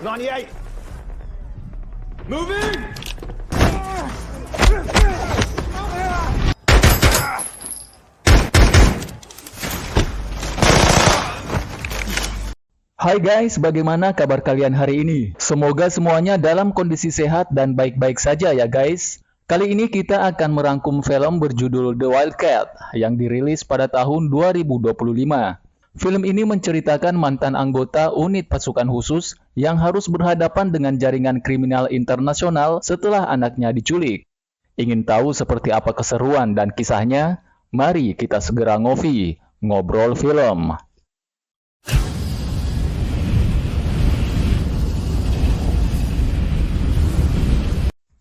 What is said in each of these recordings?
98. Moving! Hai guys, bagaimana kabar kalian hari ini? Semoga semuanya dalam kondisi sehat dan baik-baik saja ya guys. Kali ini kita akan merangkum film berjudul The Wildcat yang dirilis pada tahun 2025. Film ini menceritakan mantan anggota unit pasukan khusus yang harus berhadapan dengan jaringan kriminal internasional setelah anaknya diculik. Ingin tahu seperti apa keseruan dan kisahnya? Mari kita segera ngobrol film.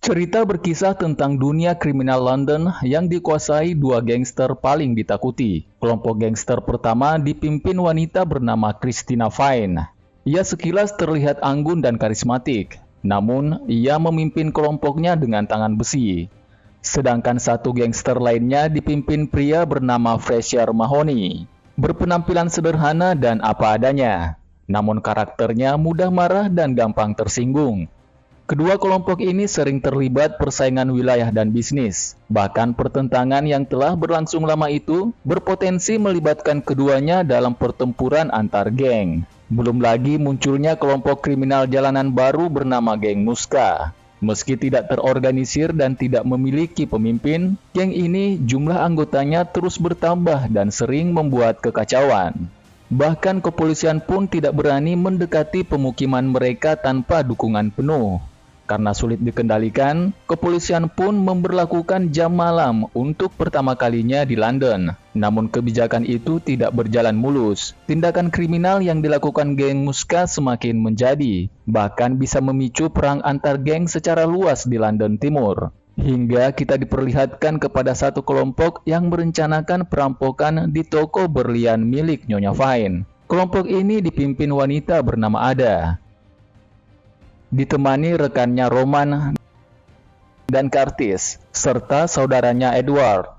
Cerita berkisah tentang dunia kriminal London yang dikuasai dua gangster paling ditakuti. Kelompok gangster pertama dipimpin wanita bernama Christina Fine. Ia sekilas terlihat anggun dan karismatik, namun ia memimpin kelompoknya dengan tangan besi. Sedangkan satu gangster lainnya dipimpin pria bernama Fraser Mahoney. Berpenampilan sederhana dan apa adanya, namun karakternya mudah marah dan gampang tersinggung. Kedua kelompok ini sering terlibat persaingan wilayah dan bisnis. Bahkan pertentangan yang telah berlangsung lama itu berpotensi melibatkan keduanya dalam pertempuran antar geng. Belum lagi munculnya kelompok kriminal jalanan baru bernama geng Muska. Meski tidak terorganisir dan tidak memiliki pemimpin, geng ini jumlah anggotanya terus bertambah dan sering membuat kekacauan. Bahkan kepolisian pun tidak berani mendekati pemukiman mereka tanpa dukungan penuh. Karena sulit dikendalikan, kepolisian pun memberlakukan jam malam untuk pertama kalinya di London. Namun kebijakan itu tidak berjalan mulus. Tindakan kriminal yang dilakukan geng Muska semakin menjadi, bahkan bisa memicu perang antar geng secara luas di London Timur. Hingga kita diperlihatkan kepada satu kelompok yang merencanakan perampokan di toko berlian milik Nyonya Fine. Kelompok ini dipimpin wanita bernama Ada, ditemani rekannya Roman dan Curtis, serta saudaranya Edward.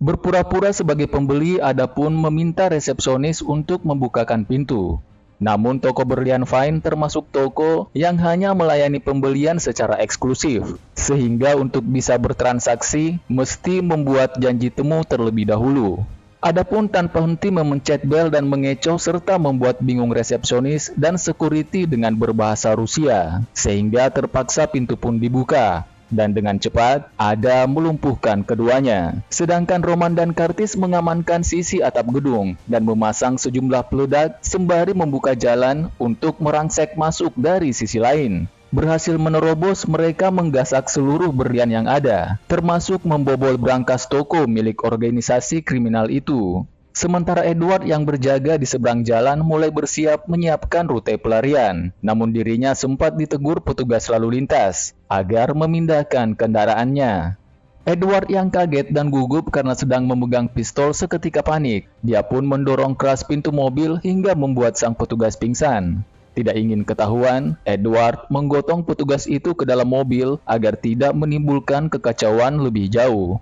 Berpura-pura sebagai pembeli, Ada pun meminta resepsionis untuk membukakan pintu. Namun toko berlian Fine termasuk toko yang hanya melayani pembelian secara eksklusif, sehingga untuk bisa bertransaksi mesti membuat janji temu terlebih dahulu. Adapun tanpa henti memencet bel dan mengecoh serta membuat bingung resepsionis dan security dengan berbahasa Rusia, sehingga terpaksa pintu pun dibuka. Dan dengan cepat, Ada melumpuhkan keduanya. Sedangkan Roman dan Curtis mengamankan sisi atap gedung dan memasang sejumlah peledak sembari membuka jalan untuk merangsek masuk dari sisi lain. Berhasil menerobos, mereka menggasak seluruh berlian yang ada, termasuk membobol brankas toko milik organisasi kriminal itu. Sementara Edward yang berjaga di seberang jalan mulai bersiap menyiapkan rute pelarian, namun dirinya sempat ditegur petugas lalu lintas agar memindahkan kendaraannya. Edward yang kaget dan gugup karena sedang memegang pistol seketika panik. Dia pun mendorong keras pintu mobil hingga membuat sang petugas pingsan. Tidak ingin ketahuan, Edward menggotong petugas itu ke dalam mobil agar tidak menimbulkan kekacauan lebih jauh.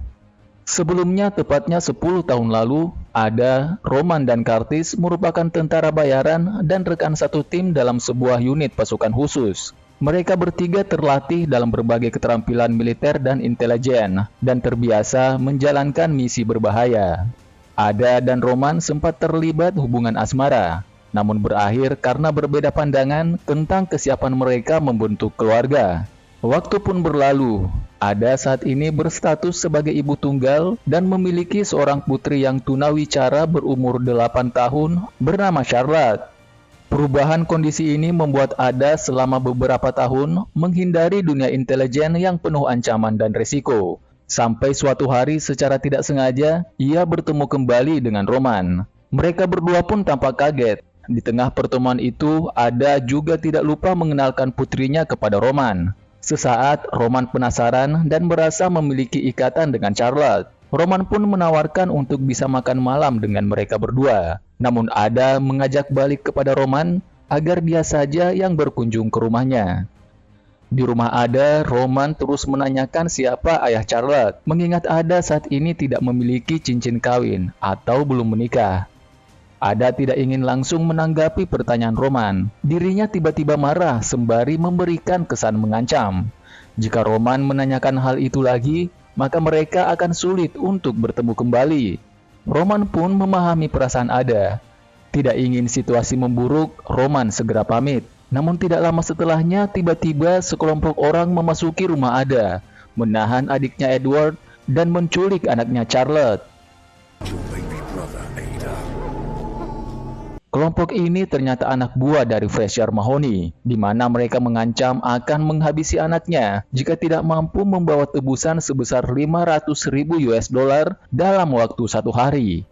Sebelumnya, tepatnya 10 tahun lalu, Ada, Roman dan Curtis merupakan tentara bayaran dan rekan satu tim dalam sebuah unit pasukan khusus. Mereka bertiga terlatih dalam berbagai keterampilan militer dan intelijen, dan terbiasa menjalankan misi berbahaya. Ada dan Roman sempat terlibat hubungan asmara, namun berakhir karena berbeda pandangan tentang kesiapan mereka membentuk keluarga. Waktu pun berlalu, Ada saat ini berstatus sebagai ibu tunggal dan memiliki seorang putri yang tunawicara berumur 8 tahun bernama Charlotte. Perubahan kondisi ini membuat Ada selama beberapa tahun menghindari dunia intelijen yang penuh ancaman dan risiko. Sampai suatu hari secara tidak sengaja, ia bertemu kembali dengan Roman. Mereka berdua pun tampak kaget. Di tengah pertemuan itu, Ada juga tidak lupa mengenalkan putrinya kepada Roman. Sesaat, Roman penasaran dan merasa memiliki ikatan dengan Charlotte. Roman pun menawarkan untuk bisa makan malam dengan mereka berdua. Namun Ada mengajak balik kepada Roman agar dia saja yang berkunjung ke rumahnya. Di rumah Ada, Roman terus menanyakan siapa ayah Charlotte, mengingat Ada saat ini tidak memiliki cincin kawin atau belum menikah. Ada tidak ingin langsung menanggapi pertanyaan Roman. Dirinya tiba-tiba marah sembari memberikan kesan mengancam. Jika Roman menanyakan hal itu lagi, maka mereka akan sulit untuk bertemu kembali. Roman pun memahami perasaan Ada. Tidak ingin situasi memburuk, Roman segera pamit. Namun tidak lama setelahnya, tiba-tiba sekelompok orang memasuki rumah Ada, menahan adiknya Edward, dan menculik anaknya Charlotte. Kelompok ini ternyata anak buah dari Fraser Mahoney, di mana mereka mengancam akan menghabisi anaknya jika tidak mampu membawa tebusan sebesar 500.000 US dollar dalam waktu 1 hari.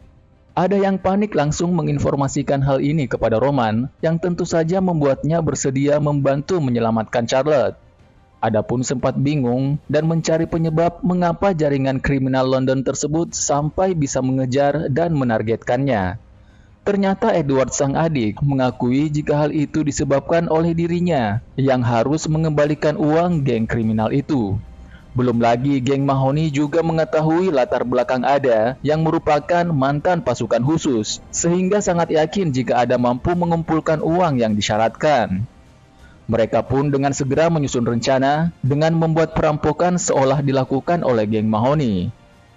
Ada yang panik langsung menginformasikan hal ini kepada Roman, yang tentu saja membuatnya bersedia membantu menyelamatkan Charlotte. Adapun sempat bingung dan mencari penyebab mengapa jaringan kriminal London tersebut sampai bisa mengejar dan menargetkannya. Ternyata Edward sang adik mengakui jika hal itu disebabkan oleh dirinya yang harus mengembalikan uang geng kriminal itu. Belum lagi geng Mahoney juga mengetahui latar belakang Ada yang merupakan mantan pasukan khusus, sehingga sangat yakin jika Ada mampu mengumpulkan uang yang disyaratkan. Mereka pun dengan segera menyusun rencana dengan membuat perampokan seolah dilakukan oleh geng Mahoney.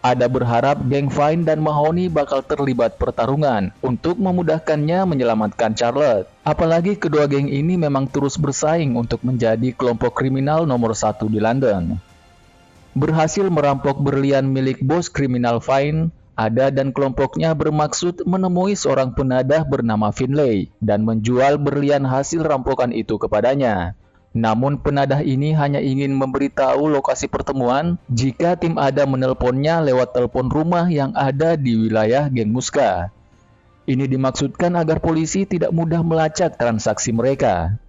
Ada berharap geng Vine dan Mahoney bakal terlibat pertarungan untuk memudahkannya menyelamatkan Charlotte. Apalagi kedua geng ini memang terus bersaing untuk menjadi kelompok kriminal nomor 1 di London. Berhasil merampok berlian milik bos kriminal Vine, Ada dan kelompoknya bermaksud menemui seorang penadah bernama Finlay dan menjual berlian hasil rampokan itu kepadanya. Namun penadah ini hanya ingin memberitahu lokasi pertemuan jika tim Ada menelponnya lewat telepon rumah yang ada di wilayah geng Muska. Ini dimaksudkan agar polisi tidak mudah melacak transaksi mereka.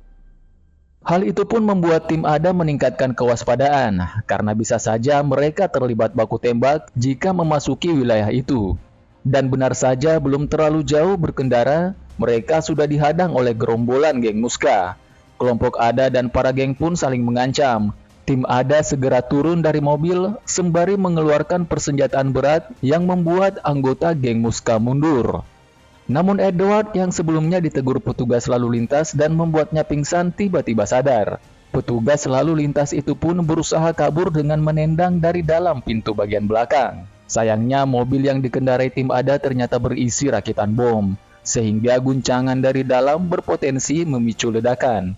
Hal itu pun membuat tim Ada meningkatkan kewaspadaan karena bisa saja mereka terlibat baku tembak jika memasuki wilayah itu. Dan benar saja belum terlalu jauh berkendara, mereka sudah dihadang oleh gerombolan geng Muska. Kelompok Ada dan para geng pun saling mengancam. Tim Ada segera turun dari mobil sembari mengeluarkan persenjataan berat yang membuat anggota geng Muska mundur. Namun Edward yang sebelumnya ditegur petugas lalu lintas dan membuatnya pingsan tiba-tiba sadar. Petugas lalu lintas itu pun berusaha kabur dengan menendang dari dalam pintu bagian belakang. Sayangnya mobil yang dikendarai tim Ada ternyata berisi rakitan bom, sehingga guncangan dari dalam berpotensi memicu ledakan.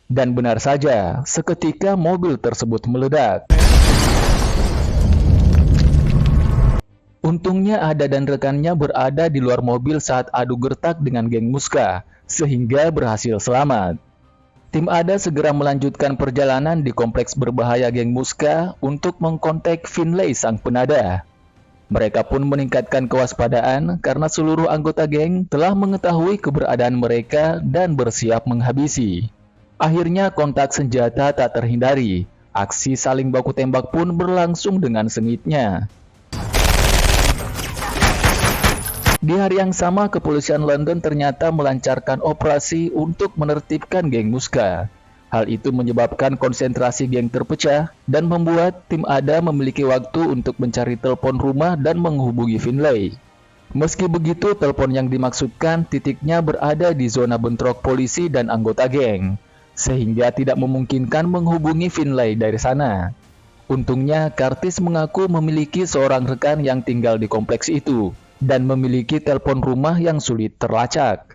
Dan benar saja, seketika mobil tersebut meledak. Untungnya Ada dan rekannya berada di luar mobil saat adu gertak dengan geng Muska, sehingga berhasil selamat. Tim Ada segera melanjutkan perjalanan di kompleks berbahaya geng Muska untuk mengkontak Finlay sang penadah. Mereka pun meningkatkan kewaspadaan karena seluruh anggota geng telah mengetahui keberadaan mereka dan bersiap menghabisi. Akhirnya kontak senjata tak terhindari. Aksi saling baku tembak pun berlangsung dengan sengitnya. Di hari yang sama, kepolisian London ternyata melancarkan operasi untuk menertibkan geng Muska. Hal itu menyebabkan konsentrasi geng terpecah dan membuat tim Ada memiliki waktu untuk mencari telepon rumah dan menghubungi Finlay. Meski begitu, telepon yang dimaksudkan titiknya berada di zona bentrok polisi dan anggota geng, sehingga tidak memungkinkan menghubungi Finlay dari sana. Untungnya, Curtis mengaku memiliki seorang rekan yang tinggal di kompleks itu dan memiliki telepon rumah yang sulit terlacak.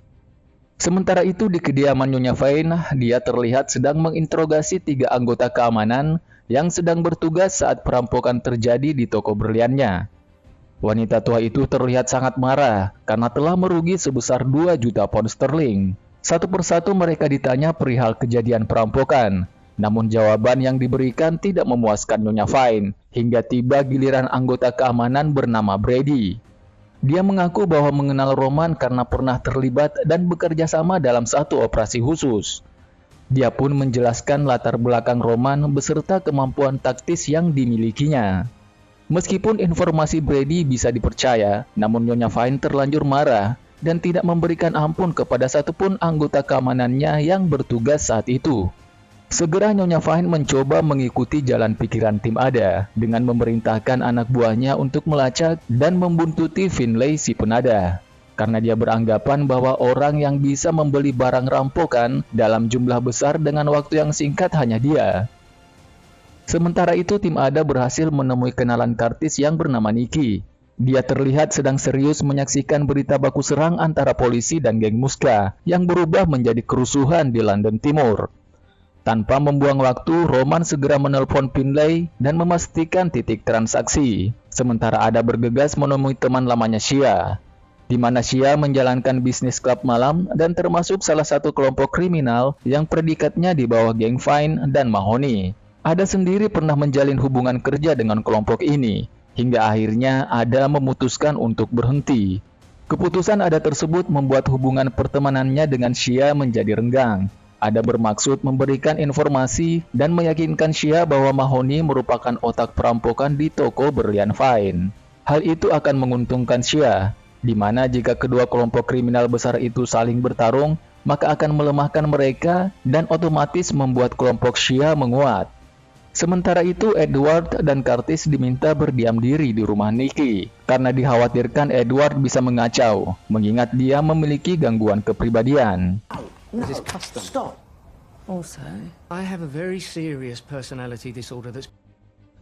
Sementara itu di kediaman Nyonya Vine, dia terlihat sedang menginterogasi 3 anggota keamanan yang sedang bertugas saat perampokan terjadi di toko berliannya. Wanita tua itu terlihat sangat marah karena telah merugi sebesar 2 juta pound sterling. Satu persatu mereka ditanya perihal kejadian perampokan, namun jawaban yang diberikan tidak memuaskan Nyonya Vine, hingga tiba giliran anggota keamanan bernama Brady. Dia mengaku bahwa mengenal Roman karena pernah terlibat dan bekerja sama dalam satu operasi khusus. Dia pun menjelaskan latar belakang Roman beserta kemampuan taktis yang dimilikinya. Meskipun informasi Brady bisa dipercaya, namun Nyonya Vine terlanjur marah dan tidak memberikan ampun kepada satupun anggota keamanannya yang bertugas saat itu. Segera Nyonya Vine mencoba mengikuti jalan pikiran tim Ada dengan memerintahkan anak buahnya untuk melacak dan membuntuti Finlay si penadah. karena dia beranggapan bahwa orang yang bisa membeli barang rampokan dalam jumlah besar dengan waktu yang singkat hanya dia. Sementara itu, tim Ada berhasil menemui kenalan Curtis yang bernama Nicky. Dia terlihat sedang serius menyaksikan berita baku serang antara polisi dan geng Muska yang berubah menjadi kerusuhan di London Timur. Tanpa membuang waktu, Roman segera menelpon Finlay dan memastikan titik transaksi. Sementara Ada bergegas menemui teman lamanya Shia, di mana Shia menjalankan bisnis klub malam dan termasuk salah satu kelompok kriminal yang predikatnya di bawah geng Vine dan Mahoney. Ada sendiri pernah menjalin hubungan kerja dengan kelompok ini, hingga akhirnya Ada memutuskan untuk berhenti. Keputusan Ada tersebut membuat hubungan pertemanannya dengan Shia menjadi renggang. Ada bermaksud memberikan informasi dan meyakinkan Shia bahwa Mahoney merupakan otak perampokan di toko berlian Vine. Hal itu akan menguntungkan Shia, di mana jika kedua kelompok kriminal besar itu saling bertarung, maka akan melemahkan mereka dan otomatis membuat kelompok Shia menguat. Sementara itu, Edward dan Curtis diminta berdiam diri di rumah Nicky, karena dikhawatirkan Edward bisa mengacau, mengingat dia memiliki gangguan kepribadian. No, stop. Also, I have a very serious personality disorder that's...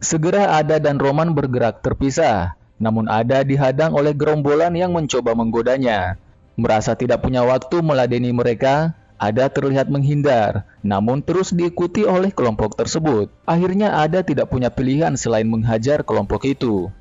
Segera Ada dan Roman bergerak terpisah, namun Ada dihadang oleh gerombolan yang mencoba menggodanya. Merasa tidak punya waktu meladeni mereka, Ada terlihat menghindar, namun terus diikuti oleh kelompok tersebut. Akhirnya Ada tidak punya pilihan selain menghajar kelompok itu.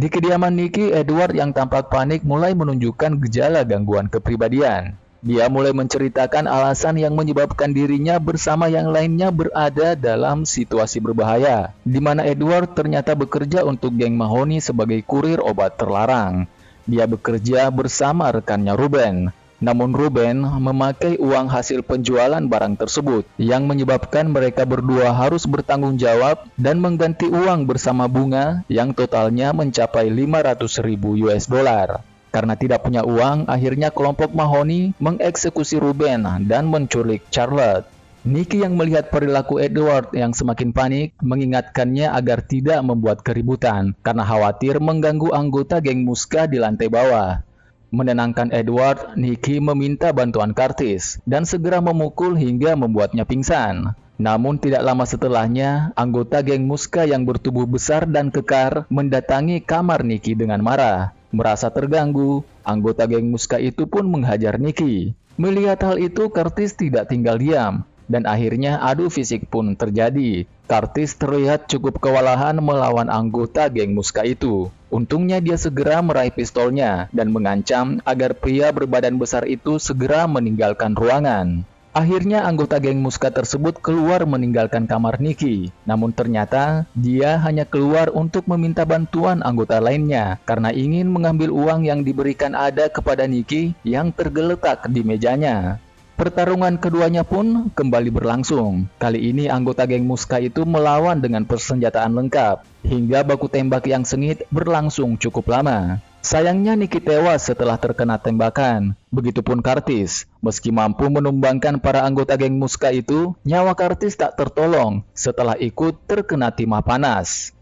Di kediaman Nicky, Edward yang tampak panik mulai menunjukkan gejala gangguan kepribadian. Dia mulai menceritakan alasan yang menyebabkan dirinya bersama yang lainnya berada dalam situasi berbahaya, di mana Edward ternyata bekerja untuk geng Mahoney sebagai kurir obat terlarang. Dia bekerja bersama rekannya Ruben, namun Ruben memakai uang hasil penjualan barang tersebut, yang menyebabkan mereka berdua harus bertanggung jawab dan mengganti uang bersama bunga yang totalnya mencapai $500.000. Karena tidak punya uang, akhirnya kelompok Mahoney mengeksekusi Ruben dan menculik Charlotte. Nicky yang melihat perilaku Edward yang semakin panik, mengingatkannya agar tidak membuat keributan, karena khawatir mengganggu anggota geng Muska di lantai bawah. Menenangkan Edward, Nicky meminta bantuan Curtis, dan segera memukul hingga membuatnya pingsan. Namun tidak lama setelahnya, anggota geng Muska yang bertubuh besar dan kekar mendatangi kamar Nicky dengan marah. Merasa terganggu, anggota geng Muska itu pun menghajar Nicky. Melihat hal itu, Curtis tidak tinggal diam, dan akhirnya adu fisik pun terjadi. Curtis terlihat cukup kewalahan melawan anggota geng Muska itu. Untungnya dia segera meraih pistolnya dan mengancam agar pria berbadan besar itu segera meninggalkan ruangan. Akhirnya anggota geng Muska tersebut keluar meninggalkan kamar Nicky. Namun ternyata dia hanya keluar untuk meminta bantuan anggota lainnya karena ingin mengambil uang yang diberikan Ada kepada Nicky yang tergeletak di mejanya. Pertarungan keduanya pun kembali berlangsung. Kali ini anggota geng Muska itu melawan dengan persenjataan lengkap, hingga baku tembak yang sengit berlangsung cukup lama. Sayangnya Nicky tewas setelah terkena tembakan. Begitupun Curtis. Meski mampu menumbangkan para anggota geng Muska itu, nyawa Curtis tak tertolong setelah ikut terkena timah panas.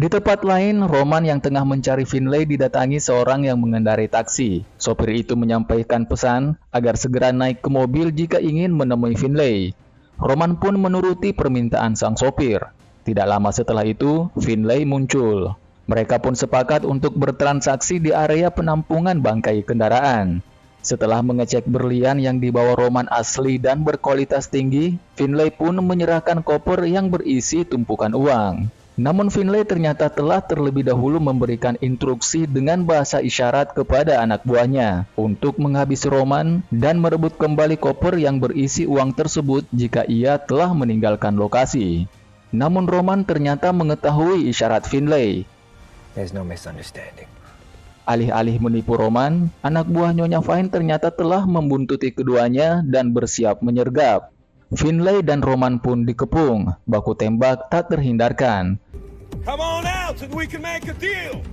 Di tempat lain, Roman yang tengah mencari Finlay didatangi seorang yang mengendarai taksi. Sopir itu menyampaikan pesan agar segera naik ke mobil jika ingin menemui Finlay. Roman pun menuruti permintaan sang sopir. Tidak lama setelah itu, Finlay muncul. Mereka pun sepakat untuk bertransaksi di area penampungan bangkai kendaraan. Setelah mengecek berlian yang dibawa Roman asli dan berkualitas tinggi, Finlay pun menyerahkan koper yang berisi tumpukan uang. Namun Finlay ternyata telah terlebih dahulu memberikan instruksi dengan bahasa isyarat kepada anak buahnya untuk menghabisi Roman dan merebut kembali koper yang berisi uang tersebut jika ia telah meninggalkan lokasi. Namun Roman ternyata mengetahui isyarat Finlay. There's no misunderstanding. Alih-alih menipu Roman, anak buah Nyonya Vine ternyata telah membuntuti keduanya dan bersiap menyergap. Finlay dan Roman pun dikepung, baku tembak tak terhindarkan. Come on out and we can make a deal.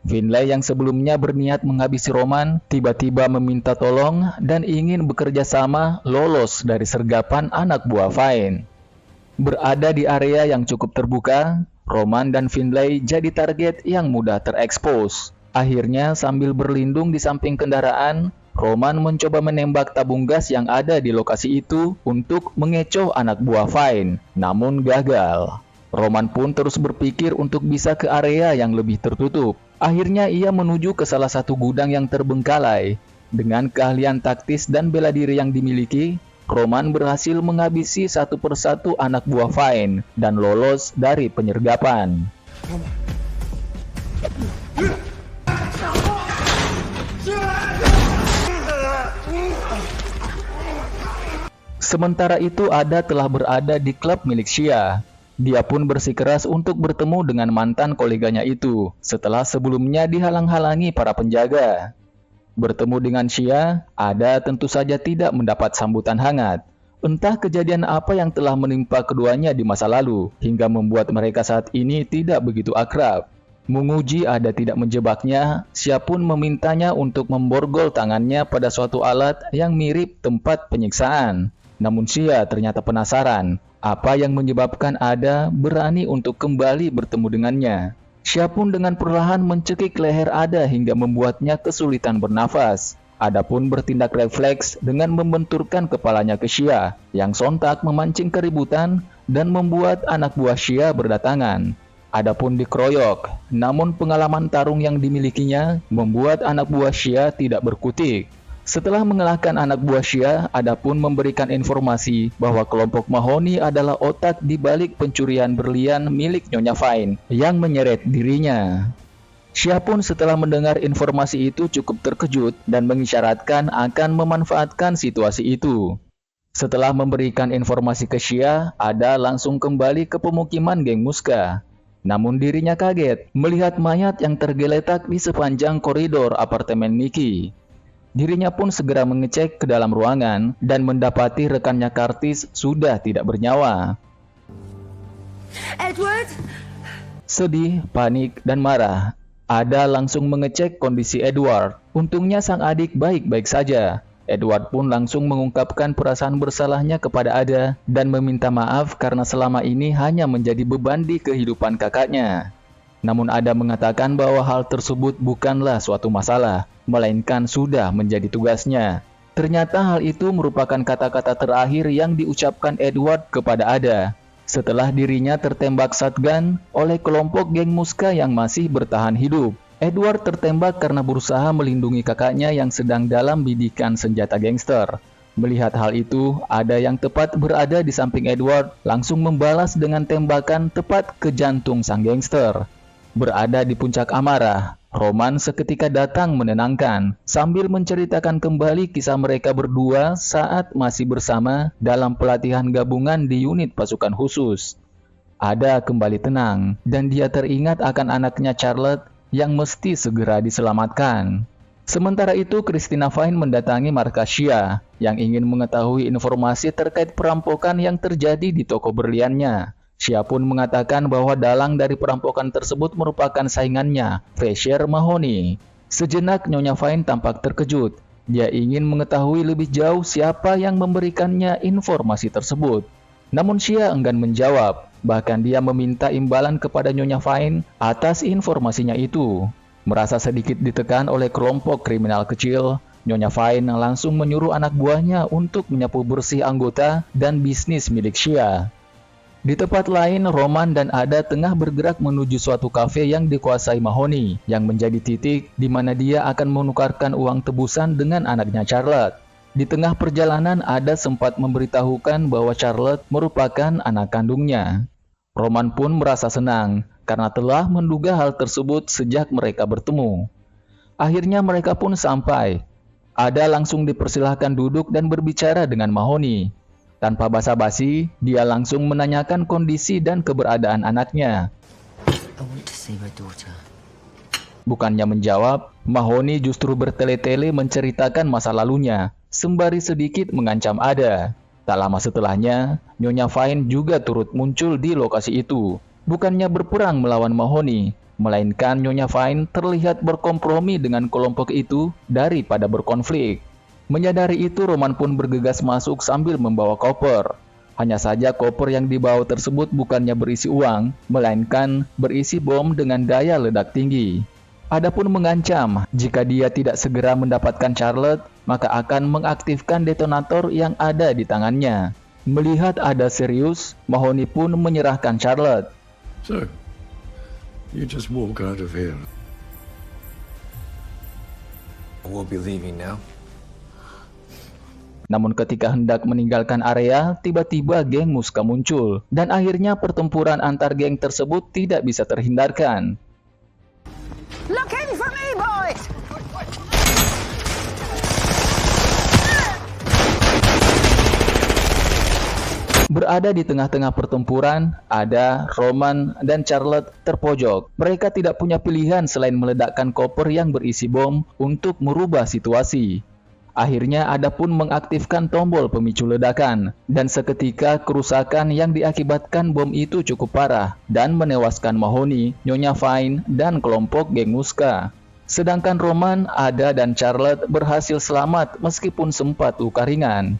Finlay yang sebelumnya berniat menghabisi Roman, tiba-tiba meminta tolong dan ingin bekerja sama lolos dari sergapan anak buah Vine. Berada di area yang cukup terbuka, Roman dan Finlay jadi target yang mudah terekspos. Akhirnya sambil berlindung di samping kendaraan, Roman mencoba menembak tabung gas yang ada di lokasi itu untuk mengecoh anak buah Vine, namun gagal. Roman pun terus berpikir untuk bisa ke area yang lebih tertutup. Akhirnya ia menuju ke salah satu gudang yang terbengkalai. Dengan keahlian taktis dan bela diri yang dimiliki, Roman berhasil menghabisi satu persatu anak buah Vine dan lolos dari penyergapan. Sementara itu Ada telah berada di klub milik Shia. Dia pun bersikeras untuk bertemu dengan mantan koleganya itu, setelah sebelumnya dihalang-halangi para penjaga. Bertemu dengan Shia, Ada tentu saja tidak mendapat sambutan hangat. Entah kejadian apa yang telah menimpa keduanya di masa lalu, hingga membuat mereka saat ini tidak begitu akrab. Menguji Ada tidak menjebaknya, Shia pun memintanya untuk memborgol tangannya pada suatu alat yang mirip tempat penyiksaan. Namun Shia ternyata penasaran, apa yang menyebabkan Ada berani untuk kembali bertemu dengannya. Shia pun dengan perlahan mencekik leher Ada hingga membuatnya kesulitan bernafas. Ada pun bertindak refleks dengan membenturkan kepalanya ke Shia, yang sontak memancing keributan dan membuat anak buah Shia berdatangan. Ada pun dikeroyok, namun pengalaman tarung yang dimilikinya membuat anak buah Shia tidak berkutik. Setelah mengalahkan anak buah Shia, Ada pun memberikan informasi bahwa kelompok Mahoney adalah otak di balik pencurian berlian milik Nyonya Vine yang menyeret dirinya. Shia pun setelah mendengar informasi itu cukup terkejut dan mengisyaratkan akan memanfaatkan situasi itu. Setelah memberikan informasi ke Shia, Ada langsung kembali ke pemukiman geng Muska. Namun dirinya kaget melihat mayat yang tergeletak di sepanjang koridor apartemen Nikki. Dirinya pun segera mengecek ke dalam ruangan dan mendapati rekannya Curtis sudah tidak bernyawa. Edward? Sedih, panik, dan marah, Ada langsung mengecek kondisi Edward. Untungnya sang adik baik-baik saja. Edward pun langsung mengungkapkan perasaan bersalahnya kepada Ada dan meminta maaf karena selama ini hanya menjadi beban di kehidupan kakaknya. Namun Ada mengatakan bahwa hal tersebut bukanlah suatu masalah, melainkan sudah menjadi tugasnya. Ternyata hal itu merupakan kata-kata terakhir yang diucapkan Edward kepada Ada, setelah dirinya tertembak shotgun oleh kelompok geng Muska yang masih bertahan hidup. Edward tertembak karena berusaha melindungi kakaknya yang sedang dalam bidikan senjata gangster. Melihat hal itu, Ada yang tepat berada di samping Edward langsung membalas dengan tembakan tepat ke jantung sang gangster. Berada di puncak amarah, Roman seketika datang menenangkan sambil menceritakan kembali kisah mereka berdua saat masih bersama dalam pelatihan gabungan di unit pasukan khusus. Ada kembali tenang dan dia teringat akan anaknya Charlotte yang mesti segera diselamatkan. Sementara itu Christina Vine mendatangi markas Shia yang ingin mengetahui informasi terkait perampokan yang terjadi di toko berliannya. Shia pun mengatakan bahwa dalang dari perampokan tersebut merupakan saingannya, Fraser Mahoney. Sejenak Nyonya Vine tampak terkejut. Dia ingin mengetahui lebih jauh siapa yang memberikannya informasi tersebut. Namun Shia enggan menjawab, bahkan dia meminta imbalan kepada Nyonya Vine atas informasinya itu. Merasa sedikit ditekan oleh kelompok kriminal kecil, Nyonya Vine langsung menyuruh anak buahnya untuk menyapu bersih anggota dan bisnis milik Shia. Di tempat lain, Roman dan Ada tengah bergerak menuju suatu kafe yang dikuasai Mahoney, yang menjadi titik di mana dia akan menukarkan uang tebusan dengan anaknya Charlotte. Di tengah perjalanan, Ada sempat memberitahukan bahwa Charlotte merupakan anak kandungnya. Roman pun merasa senang karena telah menduga hal tersebut sejak mereka bertemu. Akhirnya mereka pun sampai. Ada langsung dipersilahkan duduk dan berbicara dengan Mahoney. Tanpa basa-basi, dia langsung menanyakan kondisi dan keberadaan anaknya. I want to see my daughter. Bukannya menjawab, Mahoney justru bertele-tele menceritakan masa lalunya, sembari sedikit mengancam Ada. Tak lama setelahnya, Nyonya Vine juga turut muncul di lokasi itu. Bukannya berperang melawan Mahoney, melainkan Nyonya Fine terlihat berkompromi dengan kelompok itu daripada berkonflik. Menyadari itu, Roman pun bergegas masuk sambil membawa koper. Hanya saja koper yang dibawa tersebut bukannya berisi uang, melainkan berisi bom dengan daya ledak tinggi. Adapun mengancam, jika dia tidak segera mendapatkan Charlotte, maka akan mengaktifkan detonator yang ada di tangannya. Melihat ada serius, Mahoney pun menyerahkan Charlotte. So, you just walk out of here. We'll be leaving now. Namun ketika hendak meninggalkan area, tiba-tiba geng Muska muncul, dan akhirnya pertempuran antar geng tersebut tidak bisa terhindarkan. Looking for me, boys! Berada di tengah-tengah pertempuran, ada Roman dan Charlotte terpojok. Mereka tidak punya pilihan selain meledakkan koper yang berisi bom untuk merubah situasi. Akhirnya Ada pun mengaktifkan tombol pemicu ledakan, dan seketika kerusakan yang diakibatkan bom itu cukup parah dan menewaskan Mahoney, Nyonya Fine, dan kelompok geng Muska. Sedangkan Roman, Ada, dan Charlotte berhasil selamat meskipun sempat luka ringan.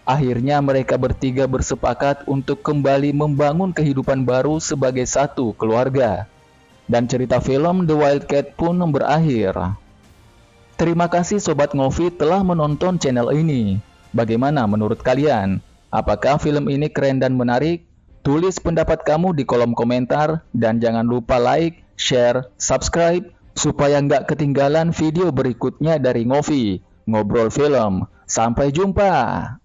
Akhirnya mereka bertiga bersepakat untuk kembali membangun kehidupan baru sebagai satu keluarga. Dan cerita film The Wildcat pun berakhir. Terima kasih Sobat Ngopi telah menonton channel ini. Bagaimana menurut kalian? Apakah film ini keren dan menarik? Tulis pendapat kamu di kolom komentar. Dan jangan lupa like, share, subscribe, supaya nggak ketinggalan video berikutnya dari Ngopi, Ngobrol Film. Sampai jumpa!